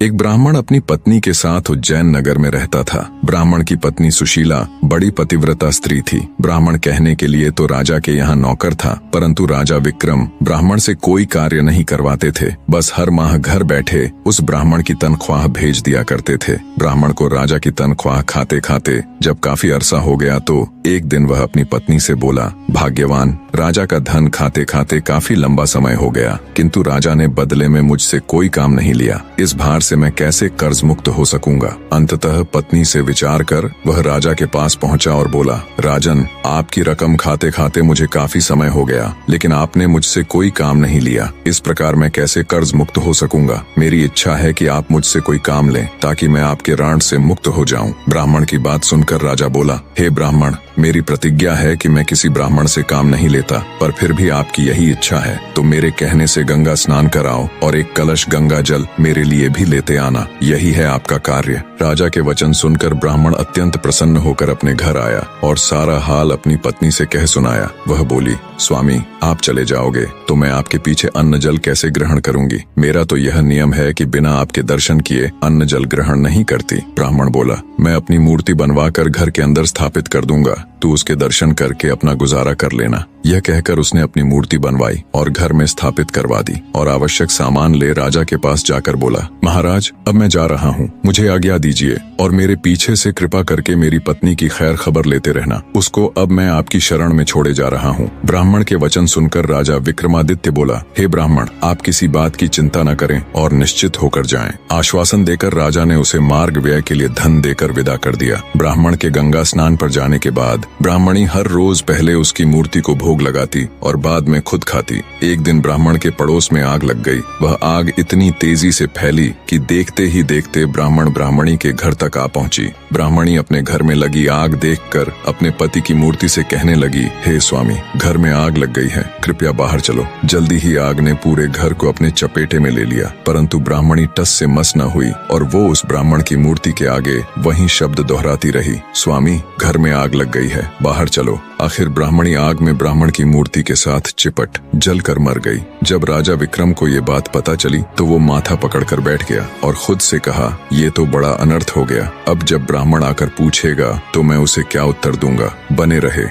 एक ब्राह्मण अपनी पत्नी के साथ उज्जैन नगर में रहता था। ब्राह्मण की पत्नी सुशीला बड़ी पतिव्रता स्त्री थी। ब्राह्मण कहने के लिए तो राजा के यहाँ नौकर था, परंतु राजा विक्रम ब्राह्मण से कोई कार्य नहीं करवाते थे। बस हर माह घर बैठे उस ब्राह्मण की तनख्वाह भेज दिया करते थे। ब्राह्मण को राजा की तनख्वाह खाते खाते जब काफी अरसा हो गया तो एक दिन वह अपनी पत्नी से बोला, भाग्यवान, राजा का धन खाते खाते काफी लंबा समय हो गया, किंतु राजा ने बदले में मुझसे कोई काम नहीं लिया। इस भार से मैं कैसे कर्ज मुक्त हो सकूंगा। अंततः पत्नी से विचार कर वह राजा के पास पहुंचा और बोला, राजन, आपकी रकम खाते खाते मुझे काफी समय हो गया, लेकिन आपने मुझसे कोई काम नहीं लिया। इस प्रकार मैं कैसे कर्ज मुक्त हो सकूंगा। मेरी इच्छा है कि आप मुझसे कोई काम लें ताकि मैं आपके ऋण से मुक्त हो जाऊं। ब्राह्मण की बात सुनकर राजा बोला, हे ब्राह्मण, मेरी प्रतिज्ञा है कि मैं किसी ब्राह्मण से काम नहीं लेता, पर फिर भी आपकी यही इच्छा है तो मेरे कहने से गंगा स्नान कराओ और एक कलश गंगा जल मेरे लिए भी लेते आना। यही है आपका कार्य। राजा के वचन सुनकर ब्राह्मण अत्यंत प्रसन्न होकर अपने घर आया और सारा हाल अपनी पत्नी से कह सुनाया। वह बोली, स्वामी, आप चले जाओगे तो मैं आपके पीछे अन्न जल कैसे ग्रहण करूंगी। मेरा तो यह नियम है कि बिना आपके दर्शन किए अन्न जल ग्रहण नहीं करती। ब्राह्मण बोला, मैं अपनी मूर्ति बनवाकर घर के अंदर स्थापित कर दूंगा, तू उसके दर्शन करके अपना गुजारा कर लेना। यह कहकर उसने अपनी मूर्ति बनवाई और घर में स्थापित करवा दी और आवश्यक सामान ले राजा के पास जाकर बोला, महाराज, अब मैं जा रहा हूँ, मुझे आज्ञा दीजिए और मेरे पीछे से कृपा करके मेरी पत्नी की खैर खबर लेते रहना। उसको अब मैं आपकी शरण में छोड़े जा रहा हूँ। ब्राह्मण के वचन सुनकर राजा विक्रमादित्य बोला, हे ब्राह्मण, आप किसी बात की चिंता न करें और निश्चित होकर जाएं। आश्वासन देकर राजा ने उसे मार्ग व्यय के लिए धन देकर विदा कर दिया। ब्राह्मण के गंगा स्नान पर जाने के बाद ब्राह्मणी हर रोज पहले उसकी मूर्ति को भोग लगाती और बाद में खुद खाती। एक दिन ब्राह्मण के पड़ोस में आग लग गई। वह आग इतनी तेजी से फैली कि देखते ही देखते ब्राह्मण ब्राह्मणी के घर तक आ पहुंची। ब्राह्मणी अपने घर में लगी आग देखकर अपने पति की मूर्ति से कहने लगी, हे स्वामी, घर में आग लग गई है, कृपया बाहर चलो। जल्दी ही आग ने पूरे घर को अपने चपेटे में ले लिया, परंतु ब्राह्मणी टस से मस न हुई और वो उस ब्राह्मण की मूर्ति के आगे वही शब्द दोहराती रही, स्वामी, घर में आग लग गई है, बाहर चलो। आखिर ब्राह्मणी आग में ब्राह्मण की मूर्ति के साथ चिपट जलकर मर गई। जब राजा विक्रम को ये बात पता चली तो वो माथा पकड़कर बैठ गया और खुद से कहा, ये तो बड़ा अनर्थ हो गया। अब जब ब्राह्मण आकर पूछेगा तो मैं उसे क्या उत्तर दूंगा। बने रहे